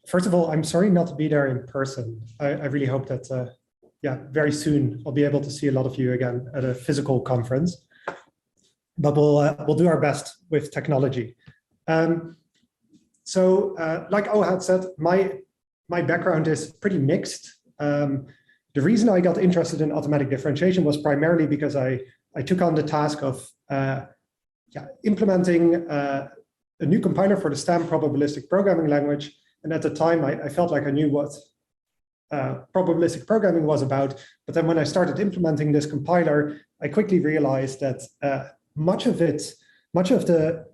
First of all, I'm sorry not to be there in person. I really hope that, yeah, very soon I'll be able to see a lot of you again at a physical conference. But we'll do our best with technology. So, like Ohad said, my background is pretty mixed. The reason I got interested in automatic differentiation was primarily because I took on the task of implementing a new compiler for the STAM probabilistic programming language. And at the time, I felt like I knew what probabilistic programming was about. But then when I started implementing this compiler, I quickly realized that much of the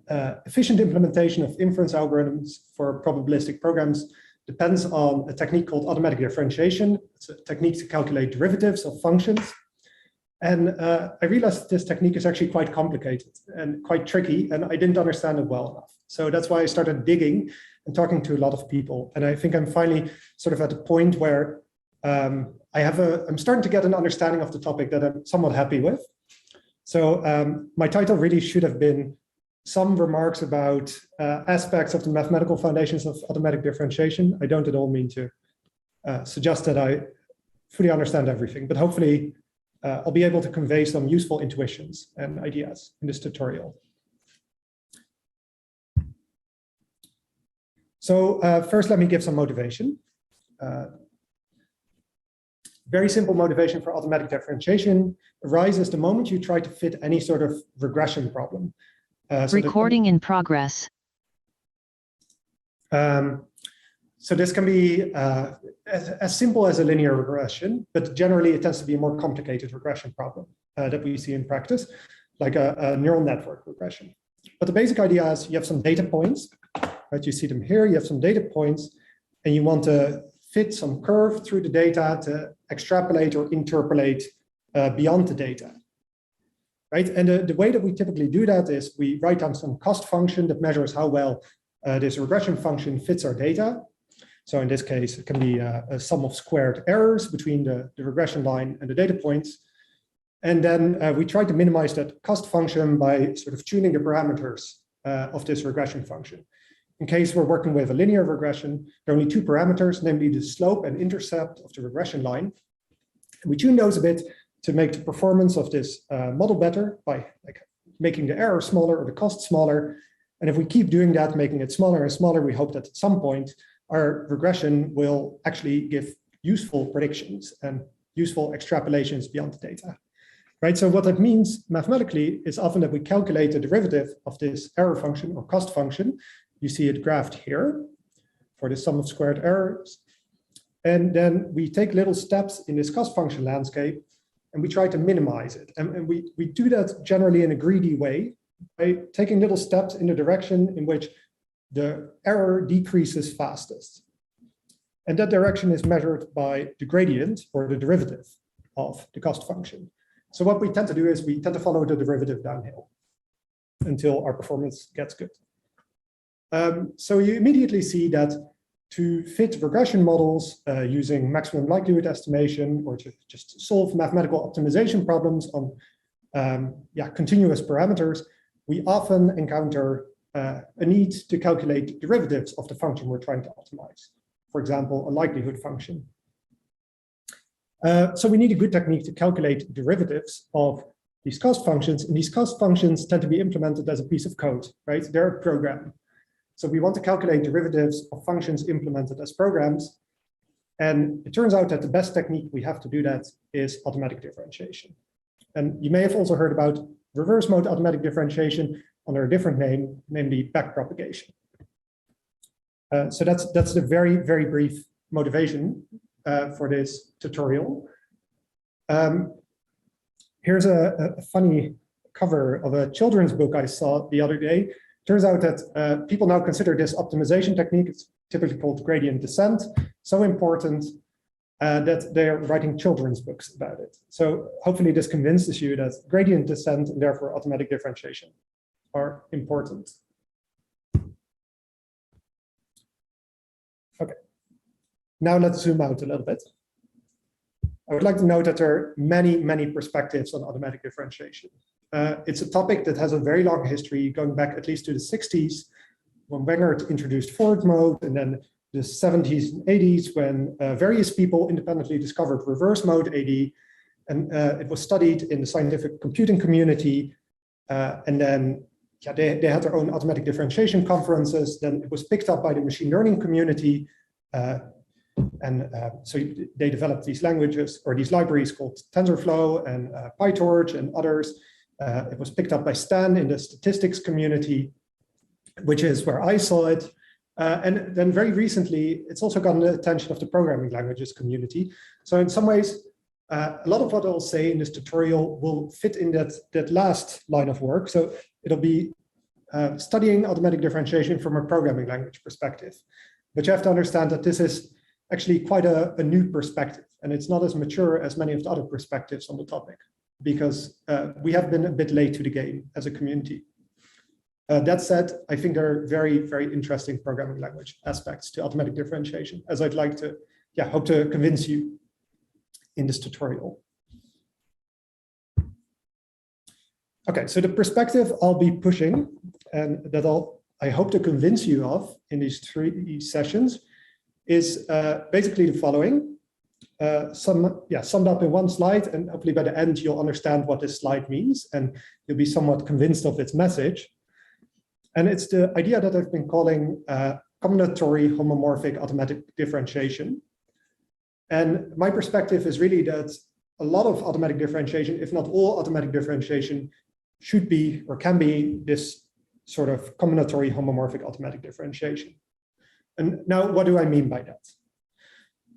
efficient implementation of inference algorithms for probabilistic programs depends on a technique called automatic differentiation. It's a technique to calculate derivatives of functions. And I realized this technique is actually quite complicated and quite tricky, and I didn't understand it well enough. So that's why I started digging and talking to a lot of people. And I think I'm finally sort of at a point where I'm starting to get an understanding of the topic that I'm somewhat happy with. So my title really should have been some remarks about aspects of the mathematical foundations of automatic differentiation. I don't at all mean to suggest that I fully understand everything, but hopefully I'll be able to convey some useful intuitions and ideas in this tutorial. So first, let me give some motivation. Very simple motivation for automatic differentiation arises the moment you try to fit any sort of regression problem. Recording in progress. So this can be as simple as a linear regression, but generally it tends to be a more complicated regression problem that we see in practice, like a neural network regression. But the basic idea is you have some data points, right? You see them here, you have some data points, and you want to fit some curve through the data to extrapolate or interpolate beyond the data. Right, and the way that we typically do that is we write down some cost function that measures how well this regression function fits our data. So in this case, it can be a sum of squared errors between the regression line and the data points. And then we try to minimize that cost function by sort of tuning the parameters of this regression function. In case we're working with a linear regression, there are only two parameters, namely the slope and intercept of the regression line. And we tune those a bit to make the performance of this model better by making the error smaller or the cost smaller. And if we keep doing that, making it smaller and smaller, we hope that at some point our regression will actually give useful predictions and useful extrapolations beyond the data. Right, so what that means mathematically is often that we calculate the derivative of this error function or cost function. You see it graphed here for the sum of squared errors. And then we take little steps in this cost function landscape and we try to minimize it. And we do that generally in a greedy way by taking little steps in the direction in which the error decreases fastest. And that direction is measured by the gradient or the derivative of the cost function. So what we tend to do is we tend to follow the derivative downhill until our performance gets good. So you immediately see that to fit regression models using maximum likelihood estimation or to just solve mathematical optimization problems on continuous parameters, we often encounter a need to calculate derivatives of the function we're trying to optimize. For example, a likelihood function. So we need a good technique to calculate derivatives of these cost functions, and these cost functions tend to be implemented as a piece of code, right? They're a program. So we want to calculate derivatives of functions implemented as programs. And it turns out that the best technique we have to do that is automatic differentiation. And you may have also heard about reverse mode automatic differentiation under a different name, namely backpropagation. So that's the very, very brief motivation for this tutorial. Here's a funny cover of a children's book I saw the other day. Turns out that people now consider this optimization technique, it's typically called gradient descent, so important that they're writing children's books about it. So hopefully this convinces you that gradient descent and therefore automatic differentiation are important. Okay, now let's zoom out a little bit. I would like to note that there are many, many perspectives on automatic differentiation. It's a topic that has a very long history, going back at least to the 60s, when Wenger introduced forward mode, and then the 70s and 80s when various people independently discovered reverse mode AD, and it was studied in the scientific computing community, and then they had their own automatic differentiation conferences. Then it was picked up by the machine learning community, so they developed these languages or these libraries called TensorFlow and PyTorch and others. It was picked up by Stan in the statistics community, which is where I saw it. And then very recently, it's also gotten the attention of the programming languages community. So in some ways, a lot of what I'll say in this tutorial will fit in that last line of work. So it'll be studying automatic differentiation from a programming language perspective. But you have to understand that this is actually quite a new perspective, and it's not as mature as many of the other perspectives on the topic, because we have been a bit late to the game as a community. That said, I think there are very, very interesting programming language aspects to automatic differentiation, as I'd like to, hope to convince you in this tutorial. Okay, so the perspective I'll be pushing, and that I hope to convince you of in these 3 sessions, is basically the following. Summed up in one slide, and hopefully by the end you'll understand what this slide means, and you'll be somewhat convinced of its message. And it's the idea that I've been calling combinatory homomorphic automatic differentiation. And my perspective is really that a lot of automatic differentiation, if not all automatic differentiation, should be or can be this sort of combinatory homomorphic automatic differentiation. And now, what do I mean by that?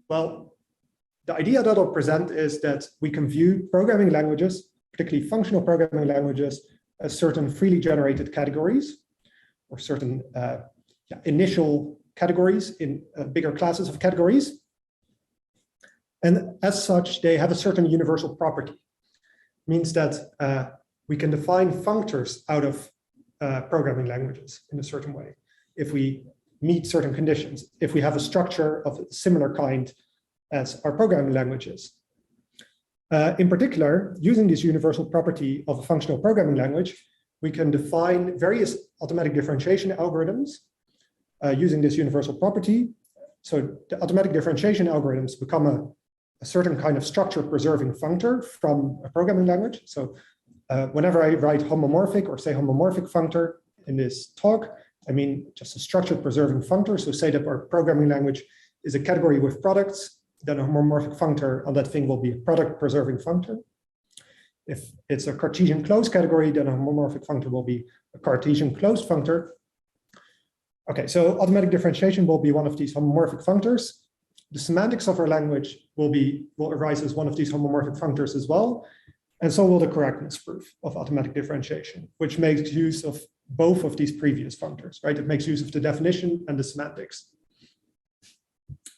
Well, the idea that I'll present is that we can view programming languages, particularly functional programming languages, as certain freely generated categories, or certain initial categories in bigger classes of categories. And as such, they have a certain universal property. It means that we can define functors out of programming languages in a certain way, if we meet certain conditions, if we have a structure of a similar kind as our programming languages. In particular, using this universal property of a functional programming language, we can define various automatic differentiation algorithms using this universal property. So the automatic differentiation algorithms become a certain kind of structure preserving functor from a programming language. So whenever I write homomorphic or say homomorphic functor in this talk, I mean just a structure preserving functor. So say that our programming language is a category with products, then a homomorphic functor on that thing will be a product preserving functor. If it's a Cartesian closed category, then a homomorphic functor will be a Cartesian closed functor. Okay, so automatic differentiation will be one of these homomorphic functors. The semantics of our language will arise as one of these homomorphic functors as well. And so will the correctness proof of automatic differentiation, which makes use of both of these previous functors, right? It makes use of the definition and the semantics.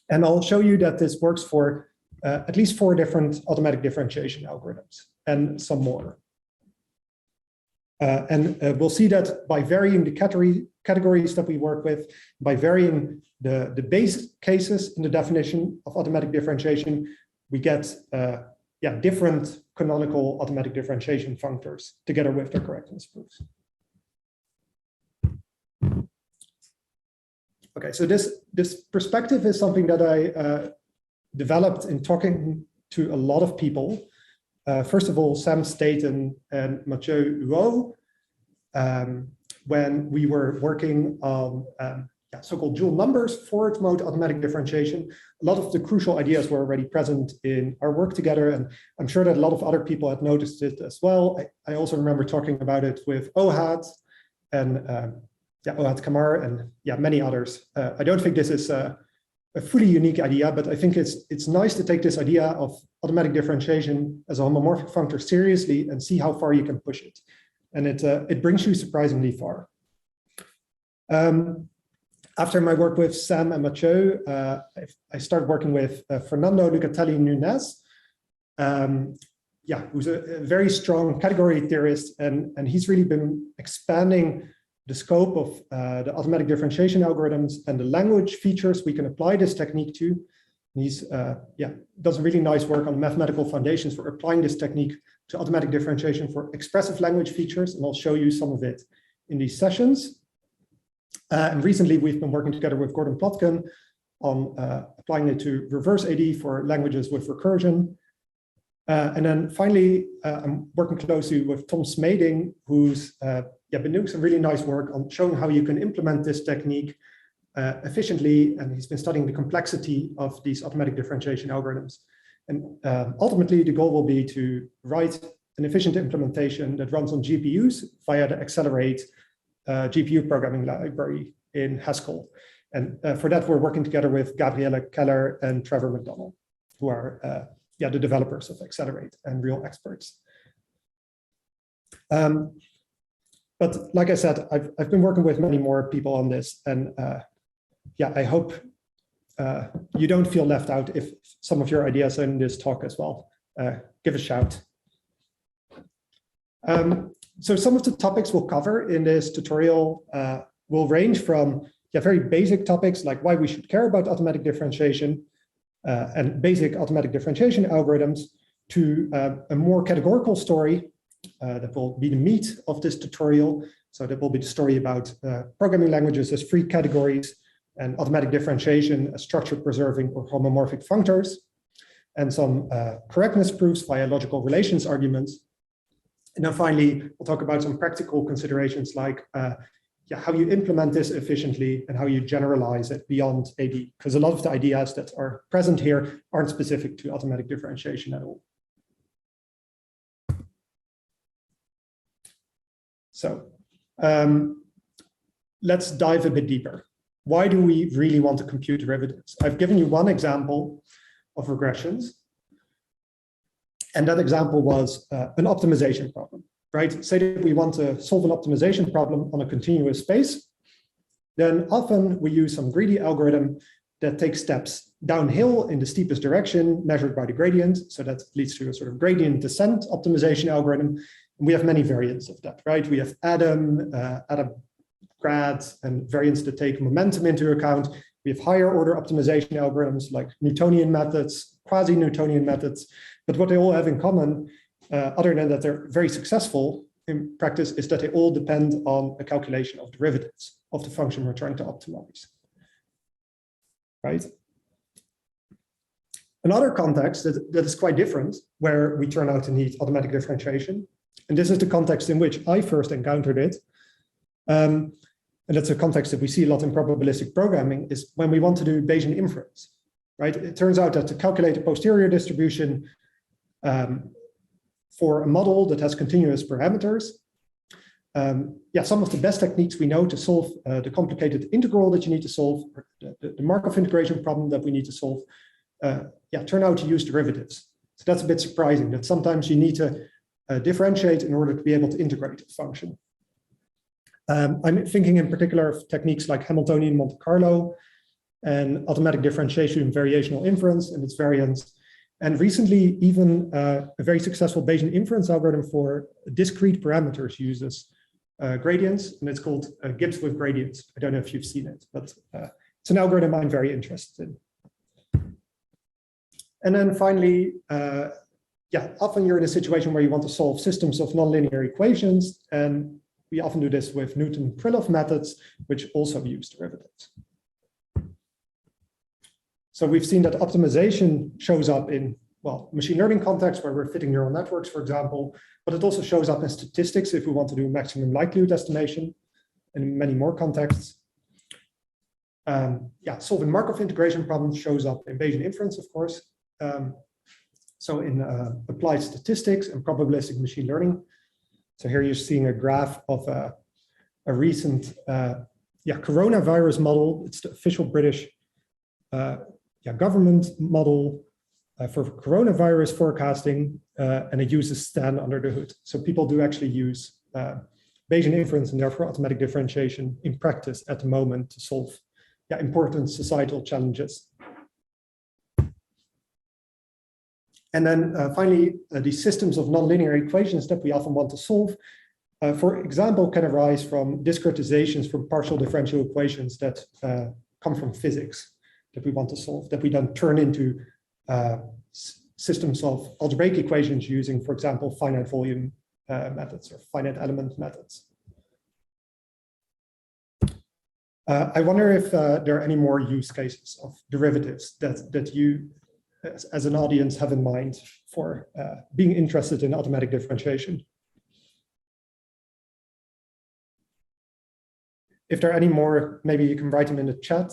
And I'll show you that this works for at least 4 different automatic differentiation algorithms and some more. We'll see that by varying the categories that we work with, by varying the base cases in the definition of automatic differentiation, we get different canonical automatic differentiation functors together with their correctness proofs. Okay, so this perspective is something that I developed in talking to a lot of people. First of all, Sam Staten and Matthijs Va, when we were working on so-called dual numbers, forward mode automatic differentiation. A lot of the crucial ideas were already present in our work together, and I'm sure that a lot of other people had noticed it as well. I also remember talking about it with Ohad and Ohad Kamar and many others. I don't think this is a fully unique idea, but I think it's nice to take this idea of automatic differentiation as a homomorphic functor seriously and see how far you can push it. And it brings you surprisingly far. After my work with Sam and Mathieu, I started working with Fernando Lucatelli Nunes, who's a very strong category theorist, and he's really been expanding the scope of the automatic differentiation algorithms and the language features we can apply this technique to. And he's does really nice work on mathematical foundations for applying this technique to automatic differentiation for expressive language features, and I'll show you some of it in these sessions. And recently, we've been working together with Gordon Plotkin on applying it to reverse AD for languages with recursion. And then finally, I'm working closely with Tom Smading, who's been doing some really nice work on showing how you can implement this technique efficiently. And he's been studying the complexity of these automatic differentiation algorithms. And ultimately, the goal will be to write an efficient implementation that runs on GPUs via the Accelerate GPU programming library in Haskell. And for that, we're working together with Gabriele Keller and Trevor McDonald, who are the developers of Accelerate and real experts. But like I said, I've been working with many more people on this, and I hope you don't feel left out if some of your ideas are in this talk as well. Give a shout. So some of the topics we'll cover in this tutorial will range from very basic topics like why we should care about automatic differentiation and basic automatic differentiation algorithms to a more categorical story that will be the meat of this tutorial. So that will be the story about programming languages as free categories and automatic differentiation as structure preserving or homomorphic functors, and some correctness proofs via logical relations arguments. And then finally, we'll talk about some practical considerations like how you implement this efficiently and how you generalize it beyond AD, because a lot of the ideas that are present here aren't specific to automatic differentiation at all. So let's dive a bit deeper. Why do we really want to compute derivatives? I've given you one example of regressions. And that example was an optimization problem, right? Say that we want to solve an optimization problem on a continuous space. Then often we use some greedy algorithm that takes steps downhill in the steepest direction measured by the gradient. So that leads to a sort of gradient descent optimization algorithm. And we have many variants of that, right? We have Adam grad, and variants that take momentum into account. We have higher order optimization algorithms like Newtonian methods, quasi-Newtonian methods. But what they all have in common, other than that they're very successful in practice, is that they all depend on a calculation of derivatives of the function we're trying to optimize, right? Another context that is quite different, where we turn out to need automatic differentiation, and this is the context in which I first encountered it, and that's a context that we see a lot in probabilistic programming, is when we want to do Bayesian inference, right? It turns out that to calculate a posterior distribution for a model that has continuous parameters, some of the best techniques we know to solve the complicated integral that you need to solve, the Markov integration problem that we need to solve, turn out to use derivatives. So that's a bit surprising that sometimes you need to differentiate in order to be able to integrate a function. I'm thinking in particular of techniques like Hamiltonian Monte Carlo and automatic differentiation and variational inference and its variants. And recently, even a very successful Bayesian inference algorithm for discrete parameters uses gradients, and it's called Gibbs with gradients. I don't know if you've seen it, but it's an algorithm I'm very interested in. And then finally, often you're in a situation where you want to solve systems of nonlinear equations, and we often do this with Newton-Trilov methods, which also use derivatives. So we've seen that optimization shows up in, machine learning contexts where we're fitting neural networks, for example, but it also shows up in statistics if we want to do maximum likelihood estimation, and in many more contexts. Solving Markov integration problems shows up in Bayesian inference, of course. So in applied statistics and probabilistic machine learning. So here you're seeing a graph of a recent coronavirus model. It's the official British government model for coronavirus forecasting, and it uses Stan under the hood. So people do actually use Bayesian inference and therefore automatic differentiation in practice at the moment to solve important societal challenges. And then finally, these systems of nonlinear equations that we often want to solve, for example, can arise from discretizations from partial differential equations that come from physics that we want to solve, that we then turn into systems of algebraic equations using, for example, finite volume methods or finite element methods. I wonder if there are any more use cases of derivatives that you, as an audience, have in mind for being interested in automatic differentiation. If there are any more, maybe you can write them in the chat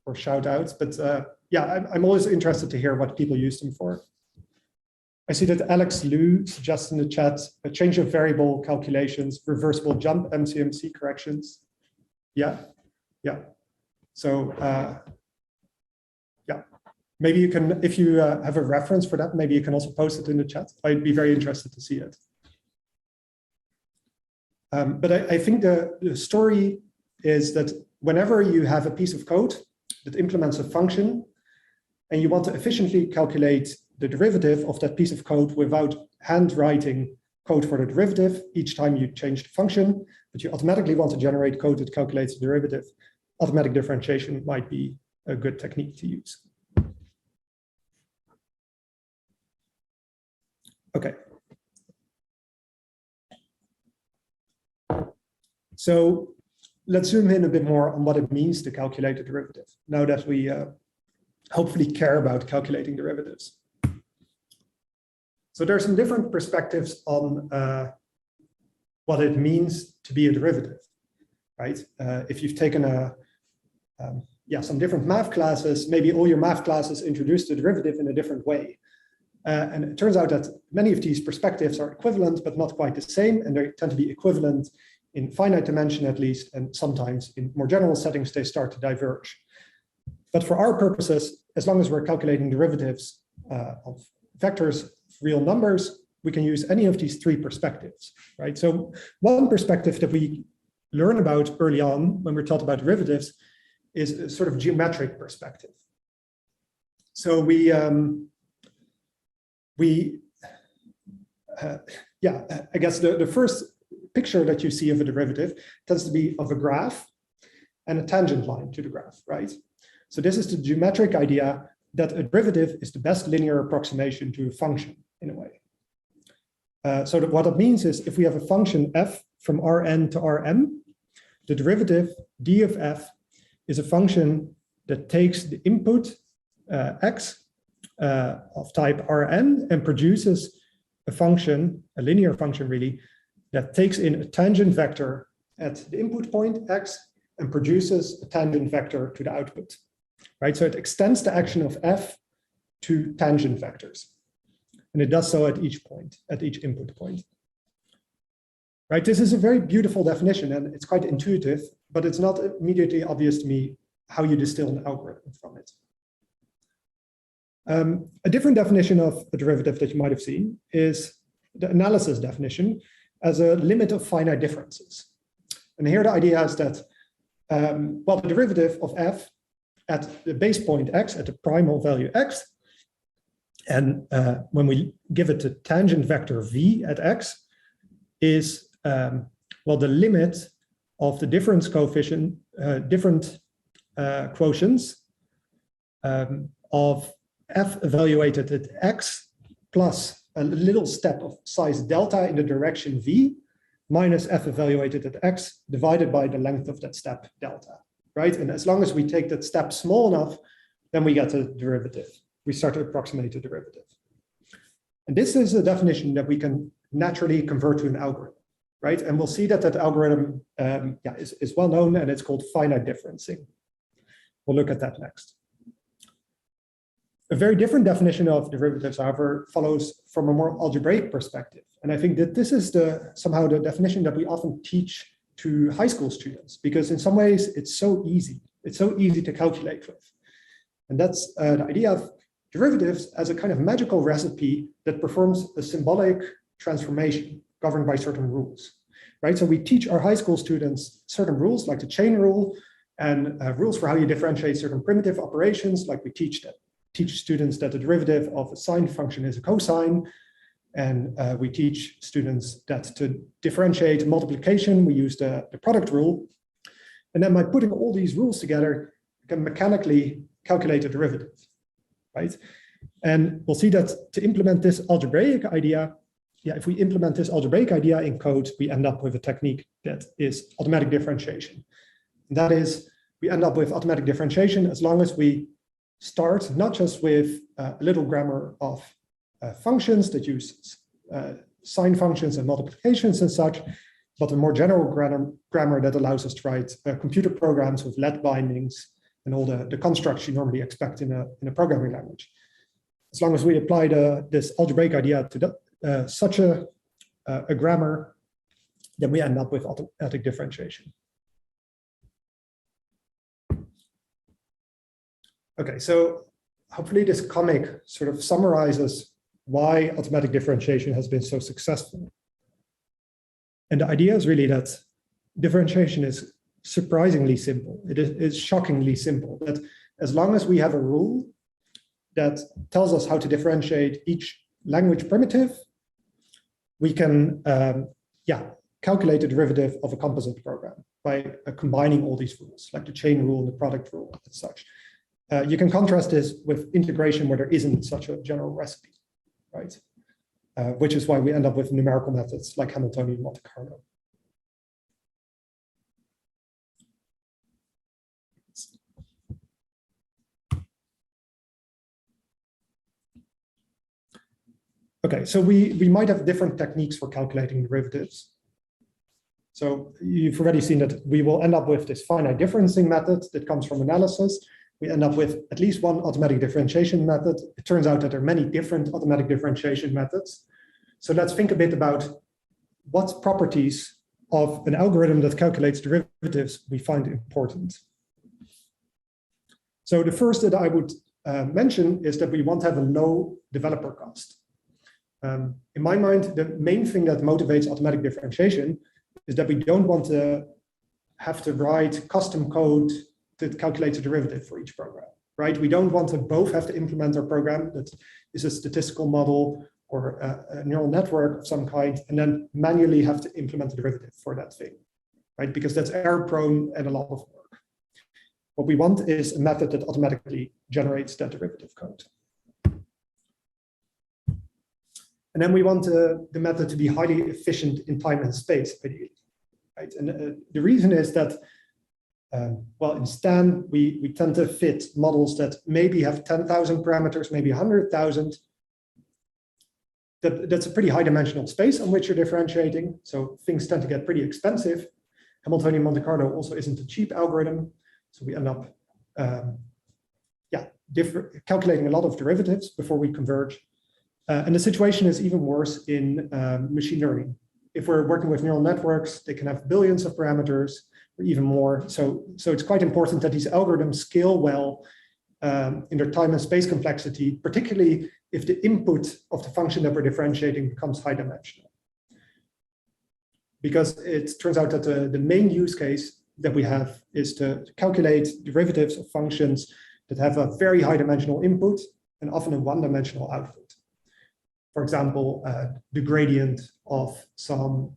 or shout out. But yeah, I'm always interested to hear what people use them for. I see that Alex Liu suggests in the chat a change of variable calculations, reversible jump MCMC corrections. Yeah, yeah. So yeah, maybe you can, if you have a reference for that, maybe you can also post it in the chat. I'd be very interested to see it. But I think the story is that whenever you have a piece of code that implements a function and you want to efficiently calculate the derivative of that piece of code without handwriting code for the derivative each time you change the function, but you automatically want to generate code that calculates the derivative, automatic differentiation might be a good technique to use. Okay. So let's zoom in a bit more on what it means to calculate a derivative, now that we hopefully care about calculating derivatives. So there are some different perspectives on what it means to be a derivative, right? If you've taken some different math classes, maybe all your math classes introduced the derivative in a different way. And it turns out that many of these perspectives are equivalent, but not quite the same, and they tend to be equivalent in finite dimension at least, and sometimes in more general settings, they start to diverge. But for our purposes, as long as we're calculating derivatives of vectors, real numbers, we can use any of these three perspectives, right? So one perspective that we learn about early on when we're taught about derivatives is a sort of geometric perspective. So I guess the first picture that you see of a derivative tends to be of a graph and a tangent line to the graph, right? So this is the geometric idea that a derivative is the best linear approximation to a function in a way. So what it means is if we have a function f from Rn to Rm, the derivative d of f is a function that takes the input x of type Rn and produces a function, a linear function really, that takes in a tangent vector at the input point x and produces a tangent vector to the output, right? So it extends the action of f to tangent vectors. And it does so at each point, at each input point. Right, this is a very beautiful definition and it's quite intuitive, but it's not immediately obvious to me how you distill an algorithm from it. A different definition of a derivative that you might have seen is the analysis definition as a limit of finite differences. And here the idea is that, well, the derivative of f at the base point x, at the primal value x, and when we give it a tangent vector v at x, is, well, the limit of the difference coefficient, different quotients of f evaluated at x plus a little step of size delta in the direction v minus f evaluated at x divided by the length of that step delta, right? And as long as we take that step small enough, then we get a derivative. We start to approximate a derivative. And this is a definition that we can naturally convert to an algorithm, right? And we'll see that that algorithm is well known and it's called finite differencing. We'll look at that next. A very different definition of derivatives, however, follows from a more algebraic perspective. And I think that this is somehow the definition that we often teach to high school students, because in some ways it's so easy. It's so easy to calculate with. And that's the idea of derivatives as a kind of magical recipe that performs a symbolic transformation governed by certain rules, right? So we teach our high school students certain rules like the chain rule and rules for how you differentiate certain primitive operations, like we teach students that the derivative of a sine function is a cosine. And we teach students that to differentiate multiplication, we use the product rule. And then by putting all these rules together, you can mechanically calculate a derivative, right? And we'll see that to implement this algebraic idea, if we implement this algebraic idea in code, we end up with a technique that is automatic differentiation. And that is we end up with automatic differentiation as long as we start not just with a little grammar of functions that use sine functions and multiplications and such, but a more general grammar that allows us to write computer programs with let bindings and all the constructs you normally expect in a programming language. As long as we apply this algebraic idea to such a grammar, then we end up with automatic differentiation. Okay, so hopefully this comic sort of summarizes why automatic differentiation has been so successful. And the idea is really that differentiation is surprisingly simple. It is shockingly simple, that as long as we have a rule that tells us how to differentiate each language primitive, we can calculate the derivative of a composite program by combining all these rules, like the chain rule and the product rule and such. You can contrast this with integration where there isn't such a general recipe, right? Which is why we end up with numerical methods like Hamiltonian Monte Carlo. Okay, so we might have different techniques for calculating derivatives. So you've already seen that we will end up with this finite differencing method that comes from analysis. We end up with at least one automatic differentiation method. It turns out that there are many different automatic differentiation methods. So let's think a bit about what properties of an algorithm that calculates derivatives we find important. So the first that I would mention is that we want to have a low developer cost. In my mind, the main thing that motivates automatic differentiation is that we don't want to have to write custom code that calculates a derivative for each program, right? We don't want to both have to implement our program that is a statistical model or a neural network of some kind, and then manually have to implement a derivative for that thing, right? Because that's error prone and a lot of work. What we want is a method that automatically generates that derivative code. And then we want the method to be highly efficient in time and space, ideally, right? And the reason is that, well, in Stan, we tend to fit models that maybe have 10,000 parameters, maybe 100,000. That's a pretty high dimensional space on which you're differentiating. So things tend to get pretty expensive. Hamiltonian Monte Carlo also isn't a cheap algorithm. So we end up calculating a lot of derivatives before we converge. And the situation is even worse in machine learning. If we're working with neural networks, they can have billions of parameters or even more. So it's quite important that these algorithms scale well in their time and space complexity, particularly if the input of the function that we're differentiating becomes high dimensional. Because it turns out that the main use case that we have is to calculate derivatives of functions that have a very high dimensional input and often a one-dimensional output. For example, the gradient of some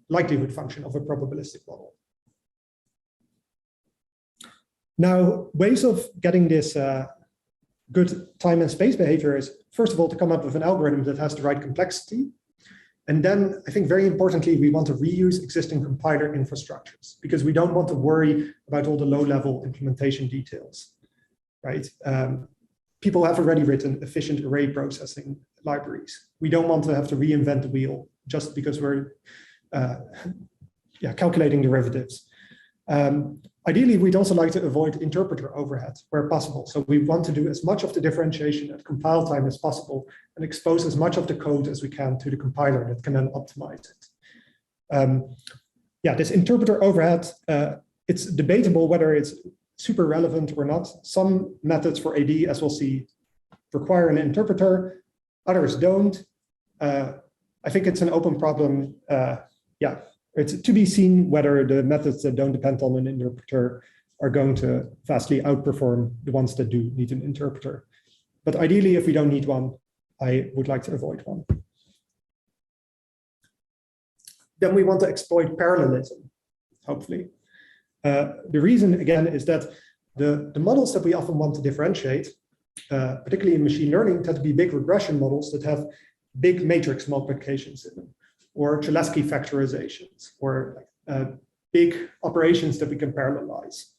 likelihood function of a probabilistic model. Now, ways of getting this good time and space behavior is, first of all, to come up with an algorithm that has the right complexity. And then I think very importantly, we want to reuse existing compiler infrastructures because we don't want to worry about all the low-level implementation details, right? People have already written efficient array processing libraries. We don't want to have to reinvent the wheel just because we're calculating derivatives. Ideally, we'd also like to avoid interpreter overhead where possible. So we want to do as much of the differentiation at compile time as possible and expose as much of the code as we can to the compiler that can then optimize it. This interpreter overhead, it's debatable whether it's super relevant or not. Some methods for AD, as we'll see, require an interpreter, others don't. I think it's an open problem. It's to be seen whether the methods that don't depend on an interpreter are going to vastly outperform the ones that do need an interpreter. But ideally, if we don't need one, I would like to avoid one. Then we want to exploit parallelism, hopefully. The reason, again, is that the models that we often want to differentiate, particularly in machine learning, tend to be big regression models that have big matrix multiplications in them, or Cholesky factorizations, or big operations that we can parallelize.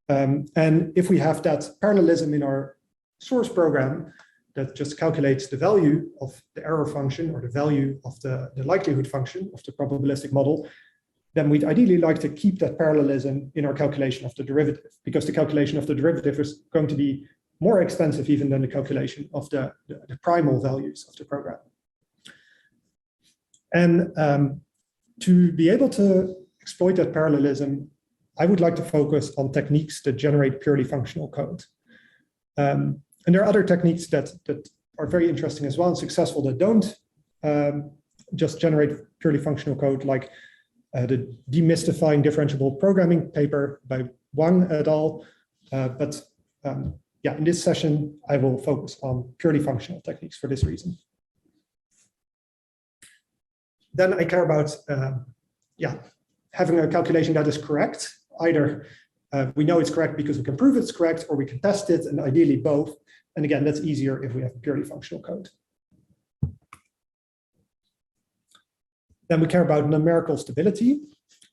And if we have that parallelism in our source program that just calculates the value of the error function or the value of the likelihood function of the probabilistic model, then we'd ideally like to keep that parallelism in our calculation of the derivative, because the calculation of the derivative is going to be more expensive even than the calculation of the primal values of the program. And to be able to exploit that parallelism, I would like to focus on techniques that generate purely functional code. And there are other techniques that are very interesting as well and successful that don't just generate purely functional code, like the demystifying differentiable programming paper by Wang et al. Yeah, in this session, I will focus on purely functional techniques for this reason. Then I care about having a calculation that is correct. Either we know it's correct because we can prove it's correct, or we can test it, and ideally both. And again, that's easier if we have purely functional code. Then we care about numerical stability.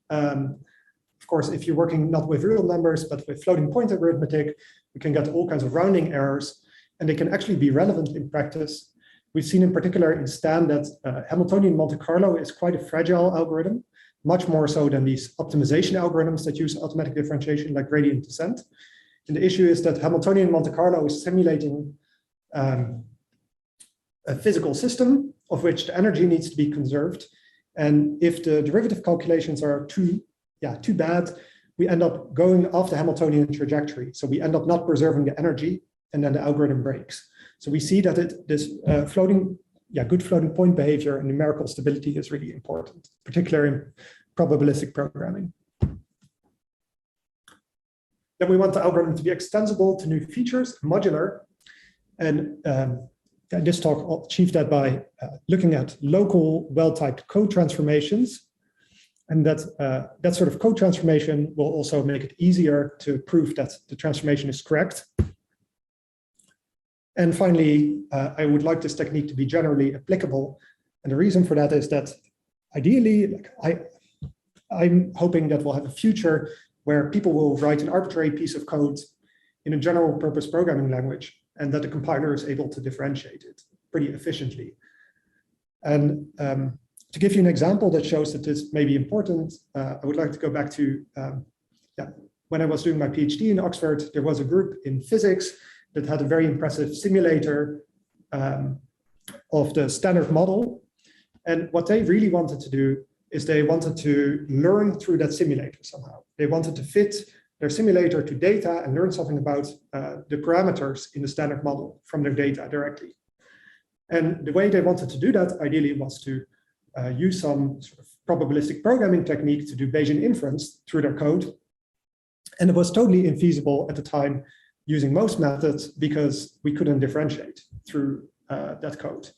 Of course, if you're working not with real numbers, but with floating point arithmetic, we can get all kinds of rounding errors, and they can actually be relevant in practice. We've seen in particular in Stan that Hamiltonian Monte Carlo is quite a fragile algorithm, much more so than these optimization algorithms that use automatic differentiation like gradient descent. And the issue is that Hamiltonian Monte Carlo is simulating a physical system of which the energy needs to be conserved. And if the derivative calculations are too bad, we end up going off the Hamiltonian trajectory. So we end up not preserving the energy, and then the algorithm breaks. So we see that this good floating point behavior and numerical stability is really important, particularly in probabilistic programming. Then we want the algorithm to be extensible to new features, modular. And this talk I'll achieve that by looking at local well-typed code transformations. And that sort of code transformation will also make it easier to prove that the transformation is correct. And finally, I would like this technique to be generally applicable. And the reason for that is that ideally, I'm hoping that we'll have a future where people will write an arbitrary piece of code in a general purpose programming language, and that the compiler is able to differentiate it pretty efficiently. And to give you an example that shows that this may be important, I would like to go back to when I was doing my PhD in Oxford. There was a group in physics that had a very impressive simulator of the standard model. And what they really wanted to do is they wanted to learn through that simulator somehow. They wanted to fit their simulator to data and learn something about the parameters in the standard model from their data directly. And the way they wanted to do that ideally was to use some sort of probabilistic programming technique to do Bayesian inference through their code. And it was totally infeasible at the time using most methods because we couldn't differentiate through that code.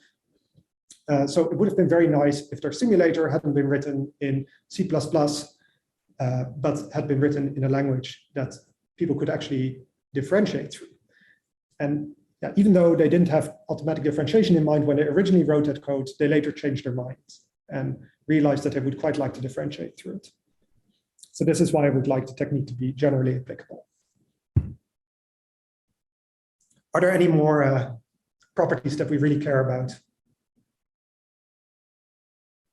So it would have been very nice if their simulator hadn't been written in C++, but had been written in a language that people could actually differentiate through. And even though they didn't have automatic differentiation in mind when they originally wrote that code, they later changed their minds and realized that they would quite like to differentiate through it. So this is why I would like the technique to be generally applicable. Are there any more properties that we really care about?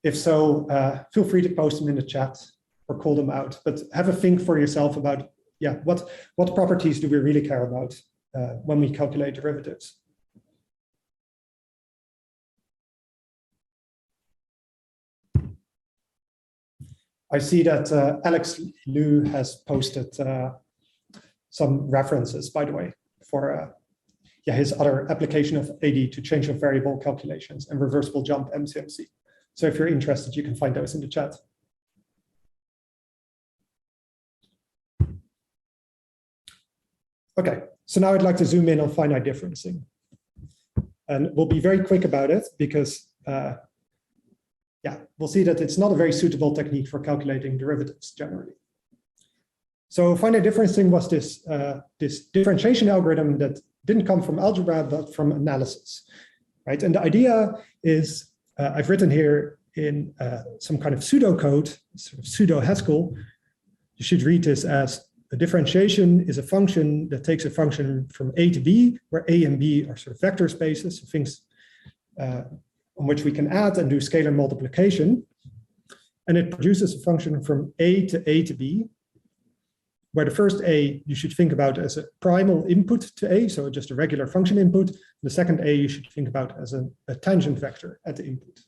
If so, feel free to post them in the chat or call them out, but have a think for yourself about, what properties do we really care about when we calculate derivatives? I see that Alex Liu has posted some references, by the way, for his other application of AD to change of variable calculations and reversible jump MCMC. So if you're interested, you can find those in the chat. Okay, so now I'd like to zoom in on finite differencing. And we'll be very quick about it because we'll see that it's not a very suitable technique for calculating derivatives generally. So finite differencing was this differentiation algorithm that didn't come from algebra, but from analysis, right? And the idea is, I've written here in some kind of pseudocode, sort of pseudo Haskell. You should read this as a differentiation is a function that takes a function from A to B, where A and B are sort of vector spaces, things on which we can add and do scalar multiplication. And it produces a function from A to B, where the first A you should think about as a primal input to A, so just a regular function input. The second A you should think about as a tangent vector at the input.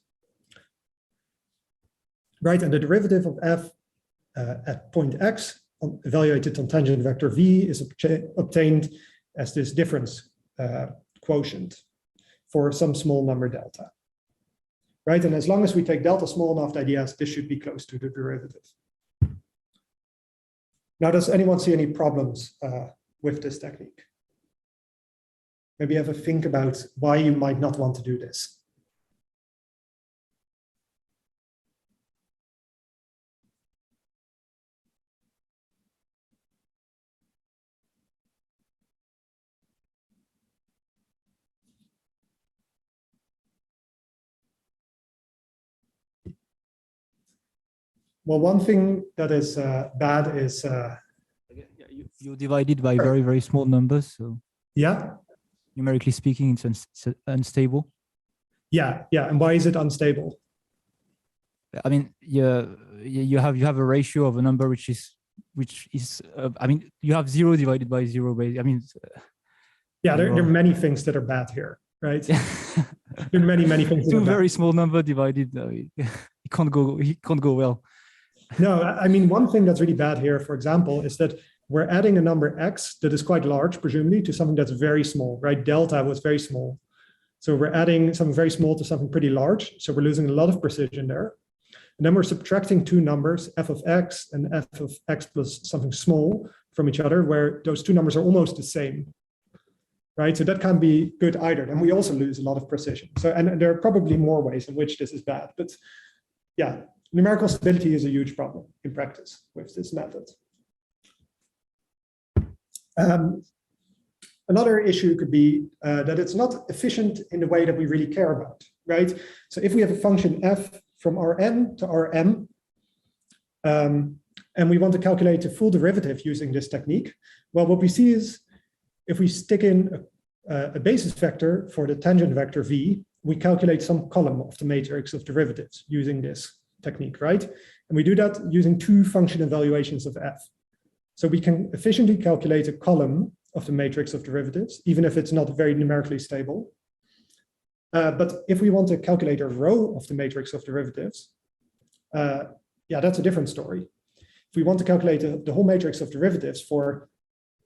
Right, and the derivative of f at point x, evaluated on tangent vector v, is obtained as this difference quotient for some small number delta. Right, and as long as we take delta small enough, the idea is this should be close to the derivative. Now, does anyone see any problems with this technique? Maybe have a think about why you might not want to do this. Well, one thing that is bad is you divide it by very, very small numbers. So yeah, numerically speaking, it's unstable. Yeah, and why is it unstable? I mean, you have a ratio of a number which is I mean, you have 0 divided by 0 base. I mean, yeah, there are many things that are bad here, right? There are many things. Two very small number divided, it can't go well. No, I mean, one thing that's really bad here, for example, is that we're adding a number x that is quite large, presumably, to something that's very small, right? Delta was very small. So we're adding something very small to something pretty large. So we're losing a lot of precision there. And then we're subtracting two numbers, f of x and f of x plus something small, from each other, where those two numbers are almost the same, right? So that can't be good either. And we also lose a lot of precision. So, and there are probably more ways in which this is bad, but yeah, numerical stability is a huge problem in practice with this method. Another issue could be that it's not efficient in the way that we really care about, right? So if we have a function f from Rn to Rm, and we want to calculate the full derivative using this technique, well, what we see is if we stick in a basis vector for the tangent vector v, we calculate some column of the matrix of derivatives using this technique, right? And we do that using two function evaluations of f. So we can efficiently calculate a column of the matrix of derivatives, even if it's not very numerically stable. But if we want to calculate a row of the matrix of derivatives, yeah, that's a different story. If we want to calculate the whole matrix of derivatives for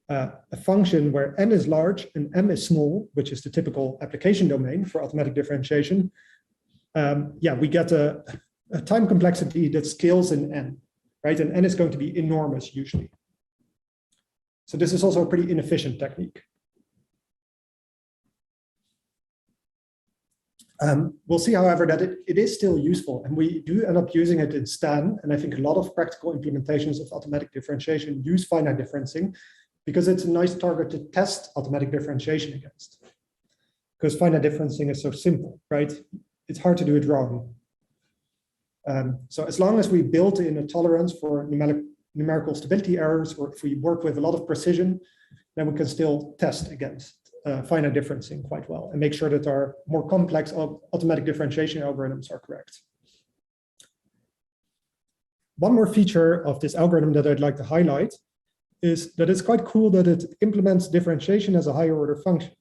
a function where n is large and m is small, which is the typical application domain for automatic differentiation, yeah, we get a time complexity that scales in n, right? And n is going to be enormous usually. So this is also a pretty inefficient technique. We'll see, however, that it is still useful, and we do end up using it in STAN, and I think a lot of practical implementations of automatic differentiation use finite differencing because it's a nice target to test automatic differentiation against. Because finite differencing is so simple, right? It's hard to do it wrong. So as long as we build in a tolerance for numerical stability errors, or if we work with a lot of precision, then we can still test against finite differencing quite well and make sure that our more complex automatic differentiation algorithms are correct. One more feature of this algorithm that I'd like to highlight is that it's quite cool that it implements differentiation as a higher order function.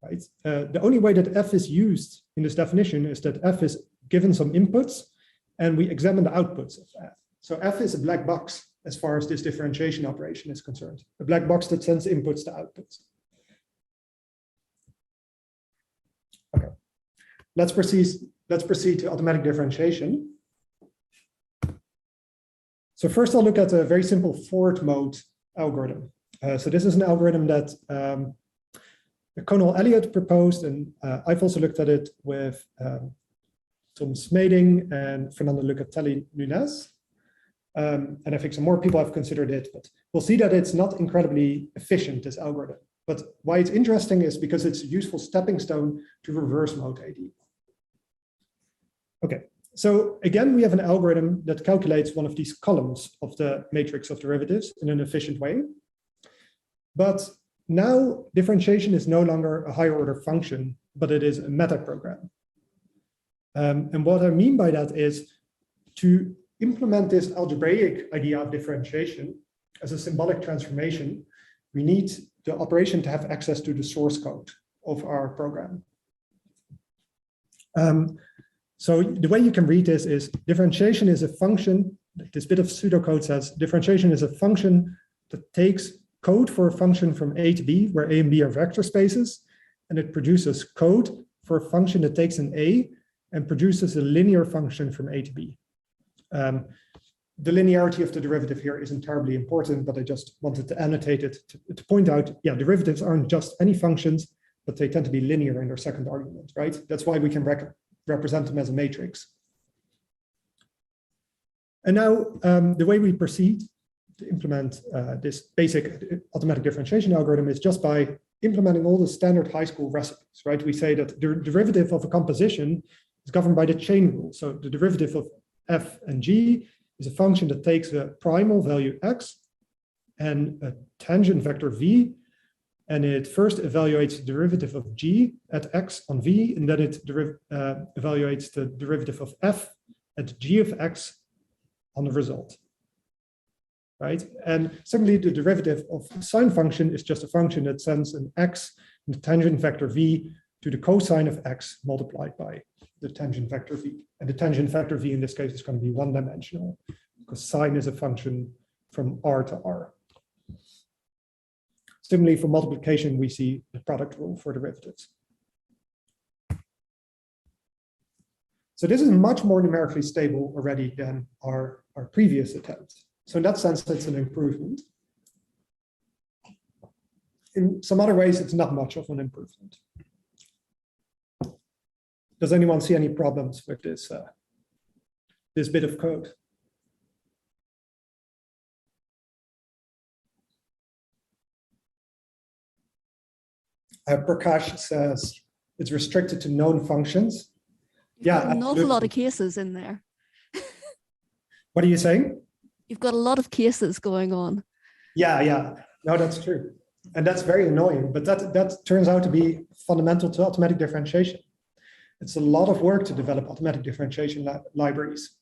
Right? The only way that f is used in this definition is that f is given some inputs and we examine the outputs of f. So f is a black box as far as this differentiation operation is concerned, a black box that sends inputs to outputs. Okay, let's proceed to automatic differentiation. So first I'll look at a very simple forward mode algorithm. So this is an algorithm that Conal Elliott proposed, and I've also looked at it with Tom Smeding and Fernando Lucatelli Nunes. And I think some more people have considered it, but we'll see that it's not incredibly efficient, this algorithm. But why it's interesting is because it's a useful stepping stone to reverse mode AD. Okay, So again, we have an algorithm that calculates one of these columns of the matrix of derivatives in an efficient way. But now differentiation is no longer a higher order function, but it is a meta program. And what I mean by that is to implement this algebraic idea of differentiation as a symbolic transformation, we need the operation to have access to the source code of our program. So the way you can read this is differentiation is a function, this bit of pseudocode says differentiation is a function that takes code for a function from A to B, where A and B are vector spaces, and it produces code for a function that takes an A and produces a linear function from A to B. The linearity of the derivative here isn't terribly important, but I just wanted to annotate it to point out, yeah, derivatives aren't just any functions, but they tend to be linear in their second argument, right? That's why we can represent them as a matrix. And now the way we proceed to implement this basic automatic differentiation algorithm is just by implementing all the standard high school recipes, right? We say that the derivative of a composition is governed by the chain rule. So the derivative of f and g is a function that takes a primal value x and a tangent vector v, and it first evaluates the derivative of g at x on v, and then it evaluates the derivative of f at g of x on the result, right? And similarly, the derivative of the sine function is just a function that sends an x and the tangent vector v to the cosine of x multiplied by the tangent vector v. And the tangent vector v in this case is going to be one-dimensional because sine is a function from R to R. Similarly, for multiplication, we see the product rule for derivatives. So this is much more numerically stable already than our previous attempt. So in that sense, it's an improvement. In some other ways, it's not much of an improvement. Does anyone see any problems with this, this bit of code? Prakash says it's restricted to known functions. You've got an awful lot of cases in there. What are you saying? You've got a lot of cases going on. Yeah. No, that's true. And that's very annoying, but that turns out to be fundamental to automatic differentiation. It's a lot of work to develop automatic differentiation libraries.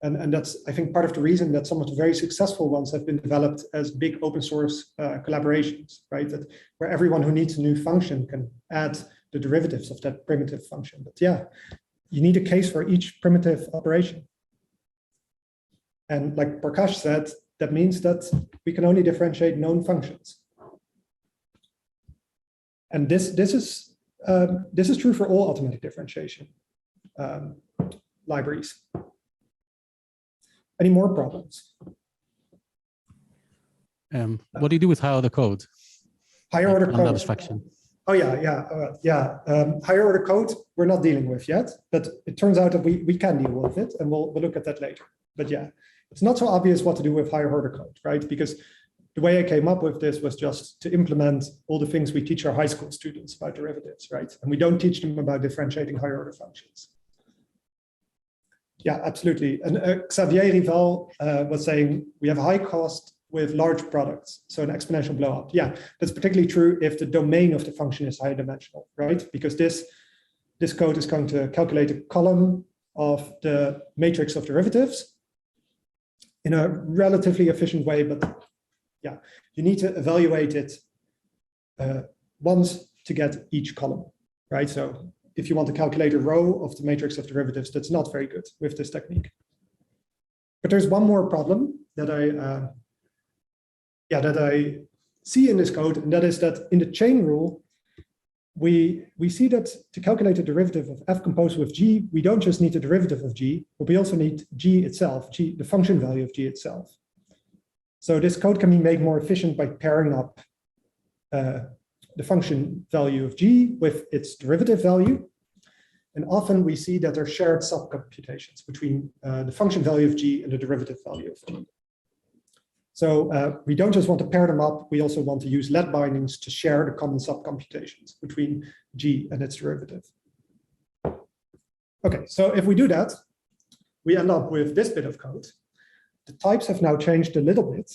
And that's, I think, part of the reason that some of the very successful ones have been developed as big open source collaborations, right? That where everyone who needs a new function can add the derivatives of that primitive function. But yeah, you need a case for each primitive operation. And like Prakash said, that means that we can only differentiate known functions. And this is true for all automatic differentiation libraries. Any more problems? What do you do with higher order code? Higher order code. Abstraction. Oh yeah. Higher order code we're not dealing with yet, but it turns out that we can deal with it, and we'll look at that later. But yeah, it's not so obvious what to do with higher order code, right? Because the way I came up with this was just to implement all the things we teach our high school students about derivatives, right? And we don't teach them about differentiating higher order functions. Yeah, absolutely. And Xavier Rival was saying we have high cost with large products, so an exponential blow up. Yeah, that's particularly true if the domain of the function is high dimensional, right? Because this code is going to calculate a column of the matrix of derivatives in a relatively efficient way, but yeah, you need to evaluate it once to get each column, right? So if you want to calculate a row of the matrix of derivatives, that's not very good with this technique. But there's one more problem that I see in this code, and that is that in the chain rule, we see that to calculate the derivative of f composed with g, we don't just need the derivative of g, but we also need g itself, the function value of g itself. So this code can be made more efficient by pairing up the function value of g with its derivative value. And often we see that there are shared subcomputations between the function value of g and the derivative value of g. So we don't just want to pair them up, we also want to use let bindings to share the common subcomputations between g and its derivative. Okay, so if we do that, we end up with this bit of code. The types have now changed a little bit.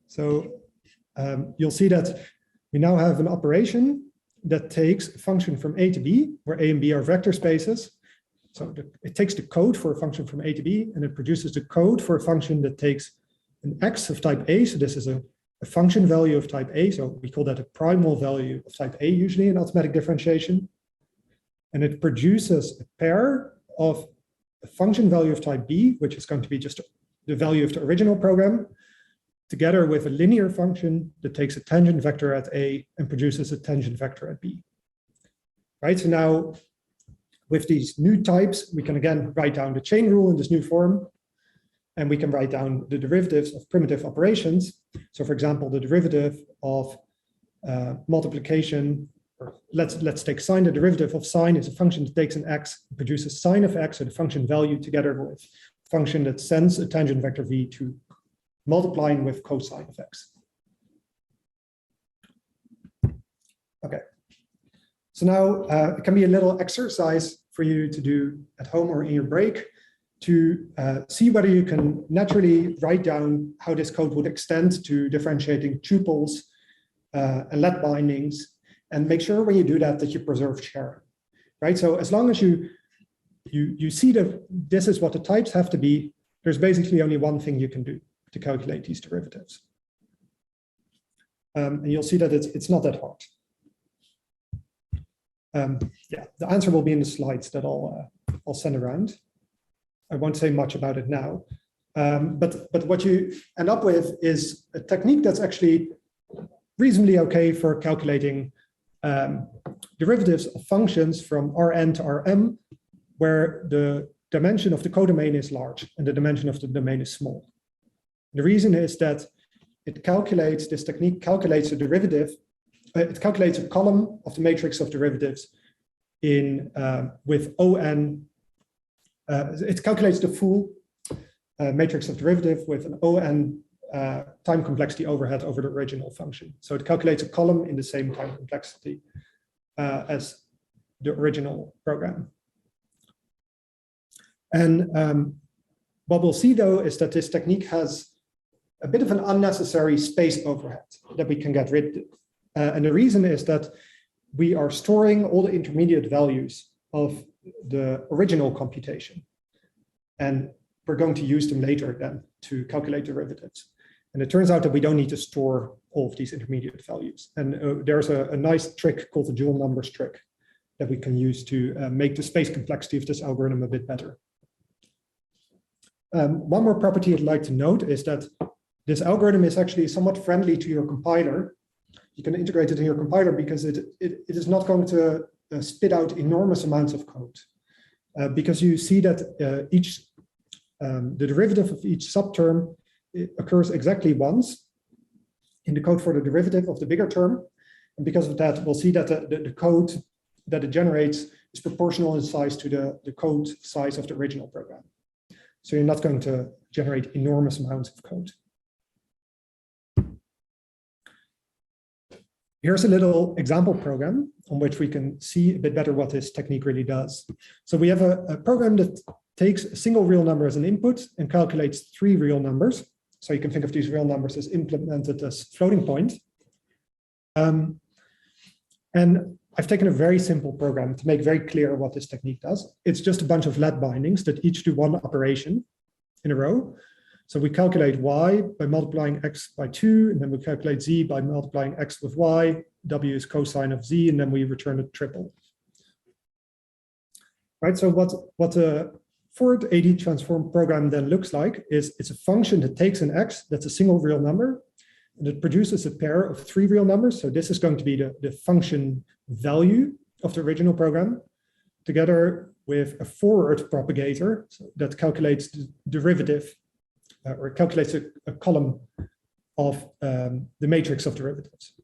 So you'll see that we now have an operation that takes a function from A to B, where A and B are vector spaces. So it takes the code for a function from A to B, and it produces the code for a function that takes an x of type A. So this is a function value of type A. So we call that a primal value of type A, usually in automatic differentiation. And it produces a pair of a function value of type B, which is going to be just the value of the original program, together with a linear function that takes a tangent vector at A and produces a tangent vector at B. Right, so now with these new types, we can again write down the chain rule in this new form, and we can write down the derivatives of primitive operations. So for example, the derivative of multiplication, or let's take sine. The derivative of sine is a function that takes an x, produces sine of x, or the function value, together with a function that sends a tangent vector v to multiplying with cosine of x. Okay, so now it can be a little exercise for you to do at home or in your break to see whether you can naturally write down how this code would extend to differentiating tuples and let bindings, and make sure when you do that you preserve sharing, right? So as long as you see that this is what the types have to be, there's basically only one thing you can do to calculate these derivatives. And you'll see that it's not that hard. Yeah, the answer will be in the slides that I'll send around. I won't say much about it now, but what you end up with is a technique that's actually reasonably okay for calculating derivatives of functions from Rn to Rm, where the dimension of the codomain is large and the dimension of the domain is small. The reason is that this technique calculates a derivative. It calculates a column of the matrix of derivatives with ON. It calculates the full matrix of derivative with an ON time complexity overhead over the original function. So it calculates a column in the same time complexity as the original program. And what we'll see, though, is that this technique has a bit of an unnecessary space overhead that we can get rid of. And the reason is that we are storing all the intermediate values of the original computation. And we're going to use them later then to calculate derivatives. And it turns out that we don't need to store all of these intermediate values. And there's a nice trick called the dual numbers trick that we can use to make the space complexity of this algorithm a bit better. One more property I'd like to note is that this algorithm is actually somewhat friendly to your compiler. You can integrate it in your compiler because it is not going to spit out enormous amounts of code. Because you see that the derivative of each subterm occurs exactly once in the code for the derivative of the bigger term. And because of that, we'll see that the code that it generates is proportional in size to the code size of the original program. So you're not going to generate enormous amounts of code. Here's a little example program on which we can see a bit better what this technique really does. So we have a program that takes a single real number as an input and calculates 3 real numbers. So you can think of these real numbers as implemented as floating point. And I've taken a very simple program to make very clear what this technique does. It's just a bunch of let bindings that each do one operation in a row. So we calculate y by multiplying x by 2, and then we calculate z by multiplying x with y. W is cosine of z, and then we return a triple. Right, so what a forward AD transform program then looks like is it's a function that takes an x that's a single real number, and it produces a pair of 3 real numbers. So this is going to be the function value of the original program, together with a forward propagator that calculates the derivative, or calculates a column of the matrix of derivatives,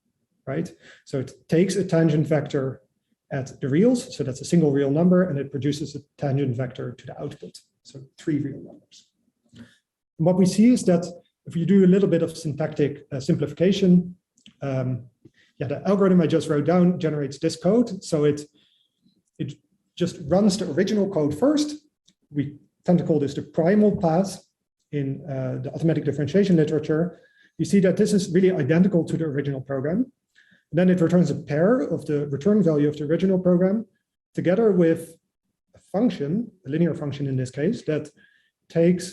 right? So it takes a tangent vector at the reals, so that's a single real number, and it produces a tangent vector to the output, so 3 real numbers. And what we see is that if you do a little bit of syntactic simplification, the algorithm I just wrote down generates this code. So it just runs the original code first. We tend to call this the primal pass in the automatic differentiation literature, you see that this is really identical to the original program. And then it returns a pair of the return value of the original program together with a function, a linear function in this case, that takes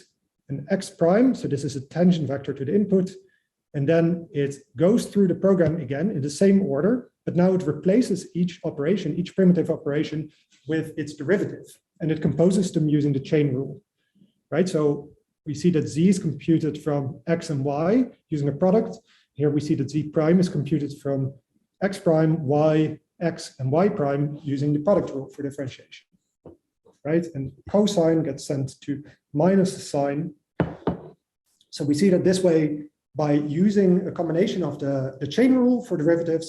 an x prime, so this is a tangent vector to the input, and then it goes through the program again in the same order, but now it replaces each operation, each primitive operation, with its derivative, and it composes them using the chain rule, right? So we see that z is computed from x and y using a product. Here we see that z prime is computed from x prime, y, x, and y prime using the product rule for differentiation, right? And cosine gets sent to minus the sine. So we see that this way, by using a combination of the chain rule for derivatives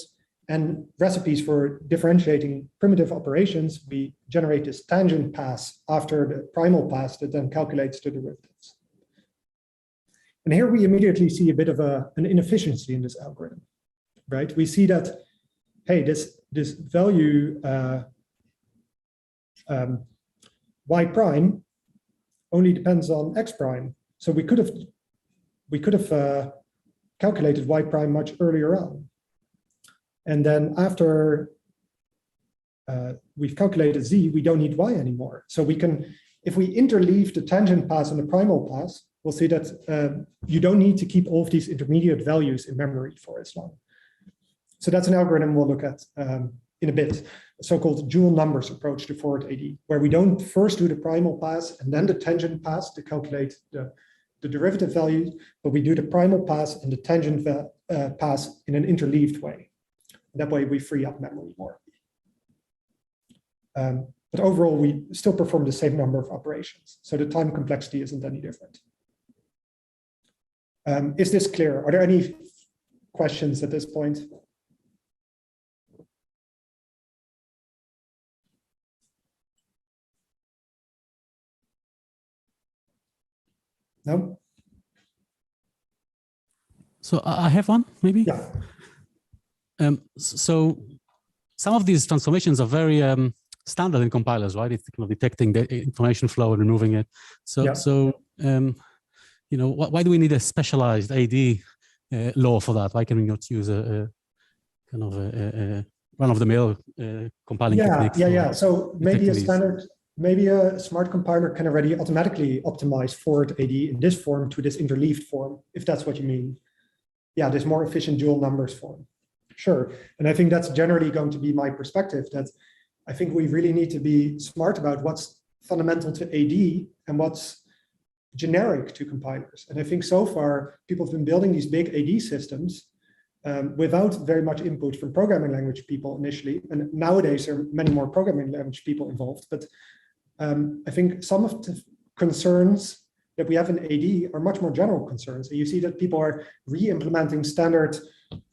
and recipes for differentiating primitive operations, we generate this tangent pass after the primal pass that then calculates the derivatives. And here we immediately see a bit of an inefficiency in this algorithm, right? We see that, hey, this value y prime only depends on x prime. So we could have calculated y prime much earlier on. And then after we've calculated z, we don't need y anymore. So we can, if we interleave the tangent pass and the primal pass, we'll see that you don't need to keep all of these intermediate values in memory for as long. So that's an algorithm we'll look at in a bit, a so-called dual numbers approach to forward AD, where we don't first do the primal pass and then the tangent pass to calculate the derivative values, but we do the primal pass and the tangent pass in an interleaved way. That way we free up memory more. But overall, we still perform the same number of operations. So the time complexity isn't any different. Is this clear? Are there any questions at this point? No? So I have one, maybe? Yeah. So some of these transformations are very standard in compilers, right? It's kind of detecting the information flow and removing it. So, Yeah. You know, why do we need a specialized AD law for that? Why can we not use a kind of a run-of-the-mill compiling technique? Yeah. So maybe a standard, maybe a smart compiler can already automatically optimize forward AD in this form to this interleaved form, if that's what you mean. Yeah, this more efficient dual numbers form. Sure. And I think that's generally going to be my perspective, that I think we really need to be smart about what's fundamental to AD and what's generic to compilers. And I think so far, people have been building these big AD systems without very much input from programming language people initially. And nowadays, there are many more programming language people involved. But I think some of the concerns that we have in AD are much more general concerns. And you see that people are re-implementing standard,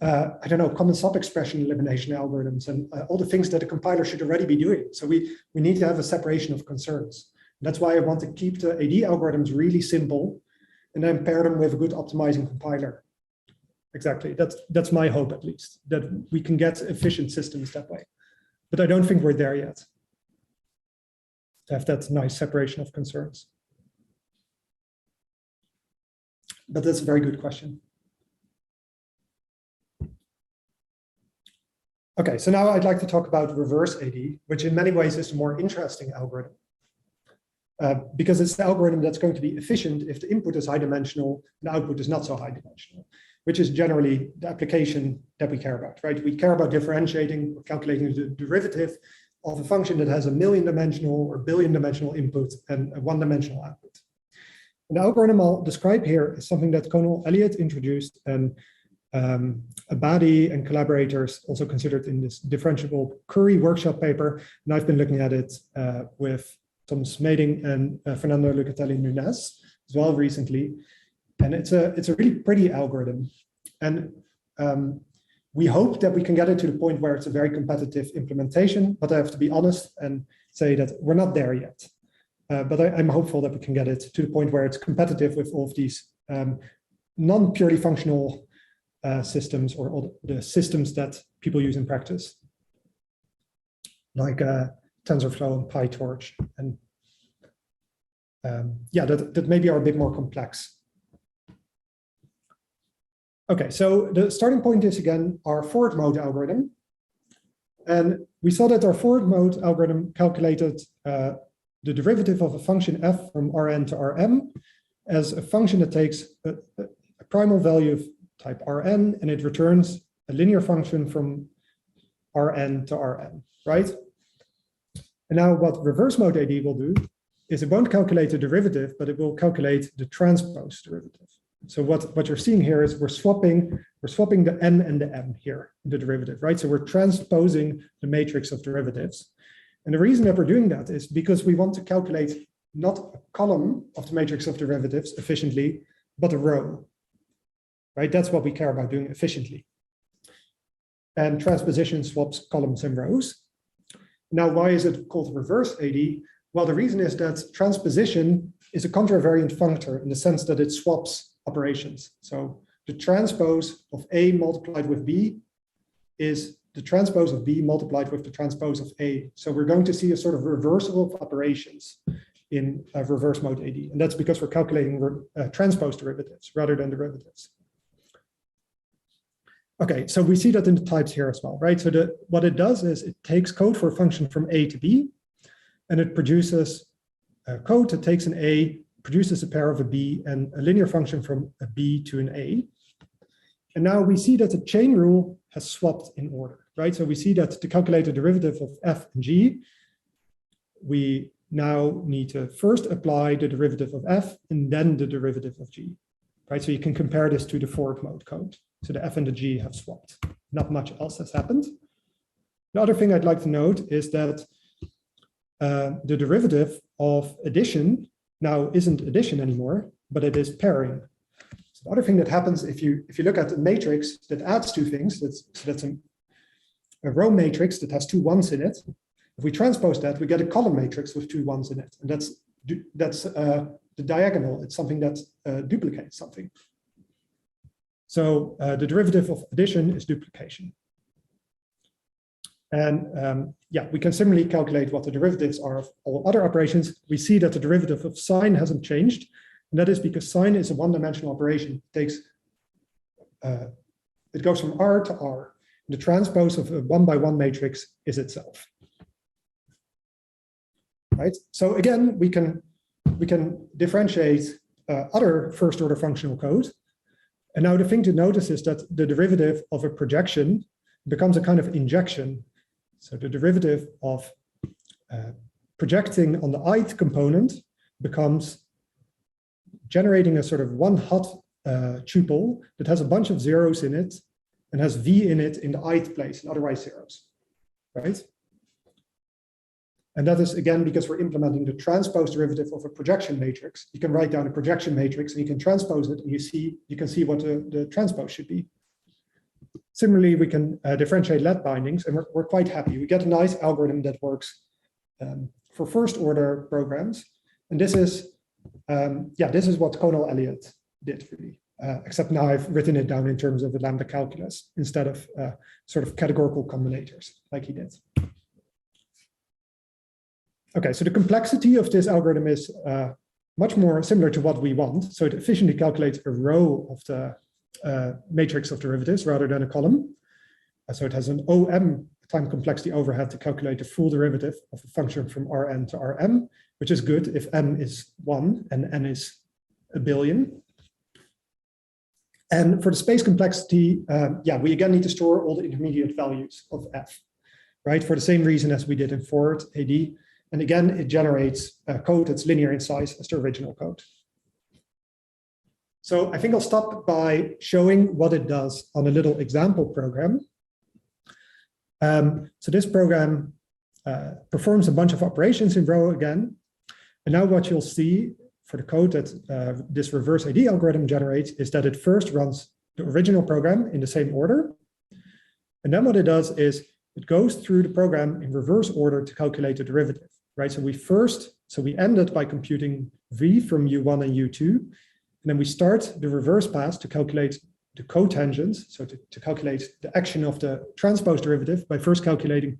common sub-expression elimination algorithms and all the things that a compiler should already be doing. So we need to have a separation of concerns. That's why I want to keep the AD algorithms really simple and then pair them with a good optimizing compiler. Exactly. That's my hope, at least, that we can get efficient systems that way. But I don't think we're there yet to have that nice separation of concerns. But that's a very good question. Okay, so now I'd like to talk about reverse AD, which in many ways is a more interesting algorithm. Because it's the algorithm that's going to be efficient if the input is high dimensional and the output is not so high dimensional, which is generally the application that we care about, right? We care about differentiating or calculating the derivative of a function that has a million-dimensional or billion-dimensional input and a one-dimensional output. And the algorithm I'll describe here is something that Conal Elliott introduced and Abadi and collaborators also considered in this differentiable Curry workshop paper. And I've been looking at it with Tom Smading and Fernando Lucatelli Nunes as well recently. And it's a really pretty algorithm. And we hope that we can get it to the point where it's a very competitive implementation, but I have to be honest and say that we're not there yet. But I'm hopeful that we can get it to the point where it's competitive with all of these non-purely functional systems or all the systems that people use in practice, like TensorFlow and PyTorch. And yeah, that maybe are a bit more complex. Okay, so the starting point is again our forward mode algorithm. And we saw that our forward mode algorithm calculated the derivative of a function f from Rn to Rm as a function that takes a primal value of type Rn and it returns a linear function from Rn to Rm, right? And now what reverse mode AD will do is it won't calculate the derivative, but it will calculate the transpose derivative. So what you're seeing here is we're swapping the n and the m here in the derivative, right? So we're transposing the matrix of derivatives. And the reason that we're doing that is because we want to calculate not a column of the matrix of derivatives efficiently, but a row, right? That's what we care about doing efficiently. And transposition swaps columns and rows. Now, why is it called reverse AD? Well, the reason is that transposition is a contravariant functor in the sense that it swaps operations. So the transpose of A multiplied with B is the transpose of B multiplied with the transpose of A. So we're going to see a sort of reversal of operations in reverse mode AD. And that's because we're calculating transpose derivatives rather than derivatives. Okay, so we see that in the types here as well, right? So what it does is it takes code for a function from A to B, and it produces a code that takes an A, produces a pair of a B, and a linear function from a B to an A. And now we see that the chain rule has swapped in order, right? So we see that to calculate the derivative of f and g, we now need to first apply the derivative of f and then the derivative of g, right? So you can compare this to the forward mode code. So the f and the g have swapped. Not much else has happened. The other thing I'd like to note is that the derivative of addition now isn't addition anymore, but it is pairing. So the other thing that happens if you look at a matrix that adds two things, that's a row matrix that has two ones in it. If we transpose that, we get a column matrix with two ones in it, and that's the diagonal. It's something that duplicates something. So the derivative of addition is duplication. And yeah, we can similarly calculate what the derivatives are of all other operations. We see that the derivative of sine hasn't changed. And that is because sine is a one-dimensional operation. It goes from R to R. The transpose of a 1-by-1 matrix is itself. Right? So again, we can differentiate other first-order functional code. And now the thing to notice is that the derivative of a projection becomes a kind of injection. So the derivative of projecting on the ith component becomes generating a sort of one hot tuple that has a bunch of zeros in it and has v in it in the ith place and otherwise zeros, right? And that is, again, because we're implementing the transpose derivative of a projection matrix. You can write down a projection matrix and you can transpose it and you can see what the transpose should be. Similarly, we can differentiate let bindings, and we're quite happy. We get a nice algorithm that works for first order programs. And this is, yeah, this is what Conal Elliott did really, except now I've written it down in terms of a lambda calculus instead of sort of categorical combinators like he did. Okay, so the complexity of this algorithm is much more similar to what we want. So it efficiently calculates a row of the matrix of derivatives rather than a column. So it has an OM time complexity overhead to calculate the full derivative of a function from Rn to Rm, which is good if n is 1 and n is a billion. And for the space complexity, yeah, we again need to store all the intermediate values of f, right? For the same reason as we did in forward AD. And again, it generates a code that's linear in size as the original code. So I think I'll stop by showing what it does on a little example program. So this program performs a bunch of operations in row again. And now what you'll see for the code that this reverse AD algorithm generates is that it first runs the original program in the same order. And then what it does is it goes through the program in reverse order to calculate the derivative, right? So we ended by computing v from u1 and u2. And then we start the reverse pass to calculate the cotangents, so to calculate the action of the transpose derivative by first calculating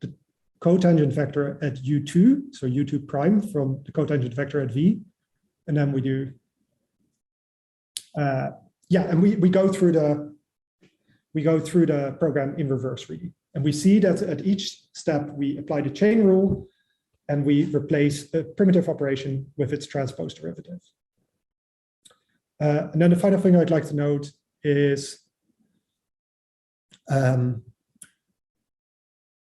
the cotangent vector at u2, so u2 prime from the cotangent vector at v, and then we do, and we go through the program in reverse, really. And we see that at each step, we apply the chain rule and we replace a primitive operation with its transpose derivative. And then the final thing I'd like to note is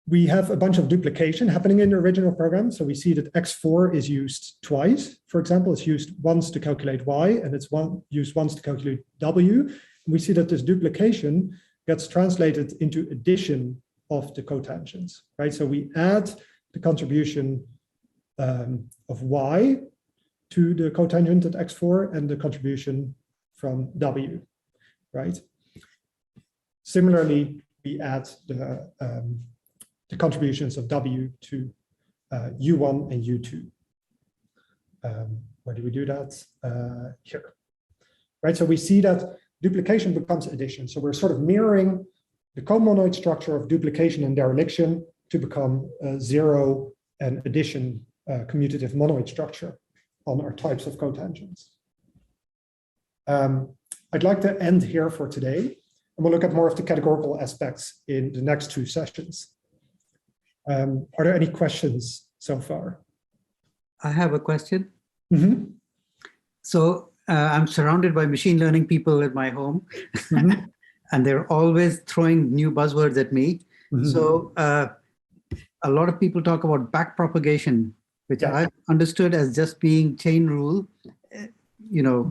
we have a bunch of duplication happening in the original program. So we see that x4 is used twice. For example, it's used once to calculate y, and it's used once to calculate w. And we see that this duplication gets translated into addition of the cotangents, right? So we add the contribution of y to the cotangent at x4 and the contribution from w, right? Similarly, we add the contributions of w to u1 and u2. Where do we do that? Here, right? So we see that duplication becomes addition. So we're sort of mirroring the comonoid structure of duplication and dereliction to become zero and addition commutative monoid structure on our types of cotangents. I'd like to end here for today, and we'll look at more of the categorical aspects in the next two sessions. Are there any questions so far? I have a question. Mm-hmm. So I'm surrounded by machine learning people at my home, Mm-hmm. and they're always throwing new buzzwords at me. Mm-hmm. So a lot of people talk about backpropagation, which Yeah. I've understood as just being chain rule, you know,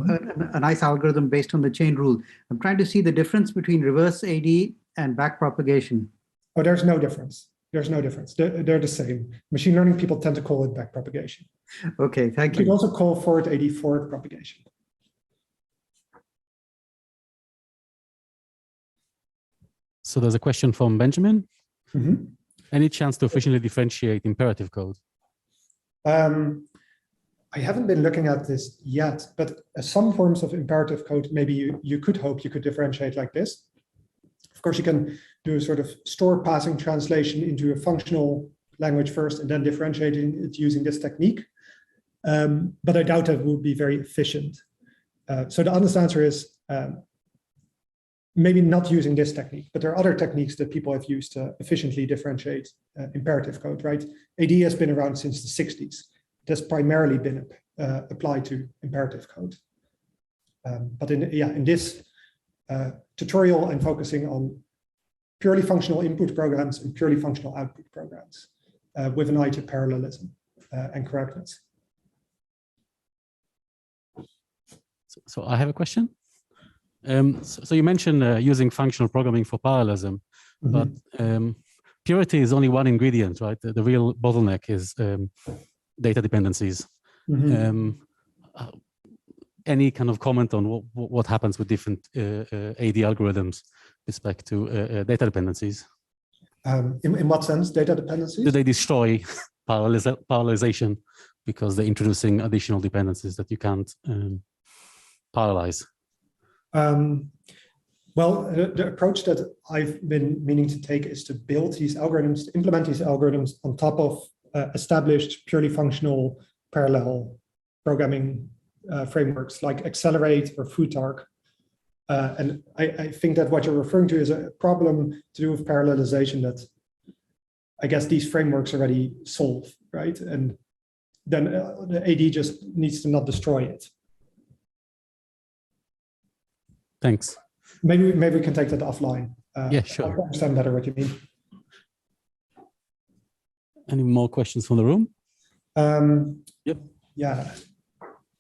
a nice algorithm based on the chain rule. I'm trying to see the difference between reverse AD and backpropagation. Oh, there's no difference. There's no difference. They're the same. Machine learning people tend to call it backpropagation. Okay, thank You can you. also call forward AD forward propagation. So there's a question from Benjamin. Mm-hmm. Any chance to efficiently differentiate imperative code? I haven't been looking at this yet, but some forms of imperative code, maybe you could hope you could differentiate like this. Of course, you can do a sort of store passing translation into a functional language first and then differentiating it using this technique. But I doubt that would be very efficient. So the honest answer is maybe not using this technique, but there are other techniques that people have used to efficiently differentiate imperative code, right? AD has been around since the 60s. It has primarily been applied to imperative code. But in this tutorial, I'm focusing on purely functional input programs and purely functional output programs with an eye to parallelism and correctness. So I have a question. So you mentioned using functional programming for parallelism, but purity is only one ingredient, right? The real bottleneck is data dependencies. Any kind of comment on what happens with different AD algorithms with respect to data dependencies? In what sense, data dependencies? Do they destroy parallelization because they're introducing additional dependencies that you can't parallelize? Well, the approach that I've been meaning to take is to build these algorithms, to implement these algorithms on top of established purely functional parallel programming frameworks like Accelerate or Futark. And I think that what you're referring to is a problem to do with parallelization that I guess these frameworks already solve, right? And then the AD just needs to not destroy it. Thanks. Maybe we can take that offline. Yeah, sure. I understand better what you mean. Any more questions from the room? Yep. Yeah.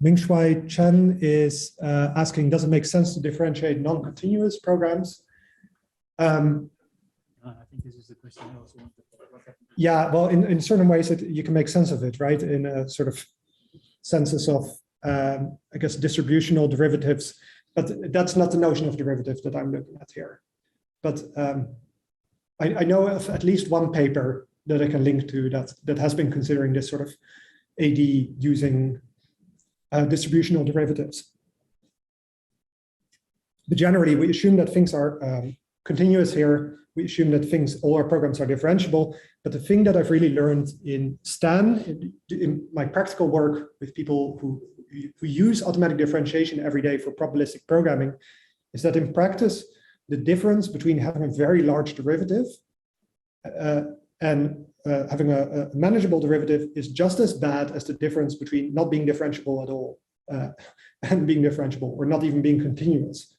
Mingshui Chen is asking, does it make sense to differentiate non-continuous programs? I think this is the question I also wanted. Yeah, well, in certain ways, you can make sense of it, right? In a sort of senses of, I guess, distributional derivatives. But that's not the notion of derivative that I'm looking at here. But I know of at least one paper that I can link to that has been considering this sort of AD using distributional derivatives. But generally, we assume that things are continuous here. We assume that all our programs are differentiable. But the thing that I've really learned in STAN, in my practical work with people who who use automatic differentiation every day for probabilistic programming is that in practice, the difference between having a very large derivative and having a manageable derivative is just as bad as the difference between not being differentiable at all and being differentiable, or not even being continuous.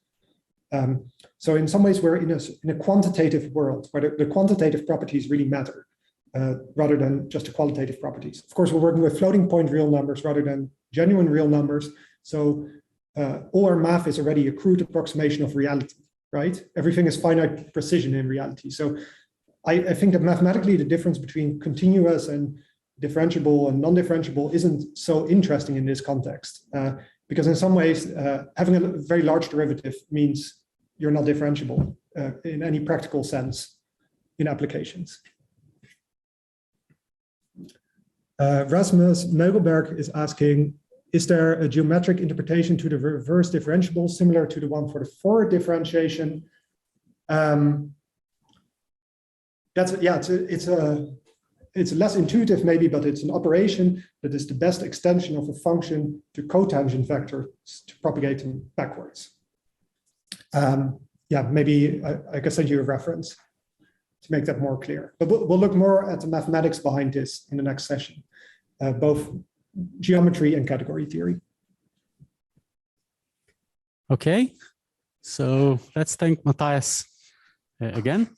So in some ways, we're in a quantitative world where the quantitative properties really matter rather than just the qualitative properties. Of course, we're working with floating point real numbers rather than genuine real numbers. So all our math is already a crude approximation of reality, right? Everything is finite precision in reality. So I think that mathematically the difference between continuous and differentiable and non-differentiable isn't so interesting in this context, because in some ways, having a very large derivative means you're not differentiable in any practical sense in applications. Rasmus Neugelberg is asking, is there a geometric interpretation to the reverse differentiable similar to the one for the forward differentiation? It's less intuitive maybe, but it's an operation that is the best extension of a function to cotangent vectors to propagate them backwards. Maybe I can send you a reference to make that more clear. But we'll look more at the mathematics behind this in the next session, both geometry and category theory. Okay, so let's thank Matthijs again.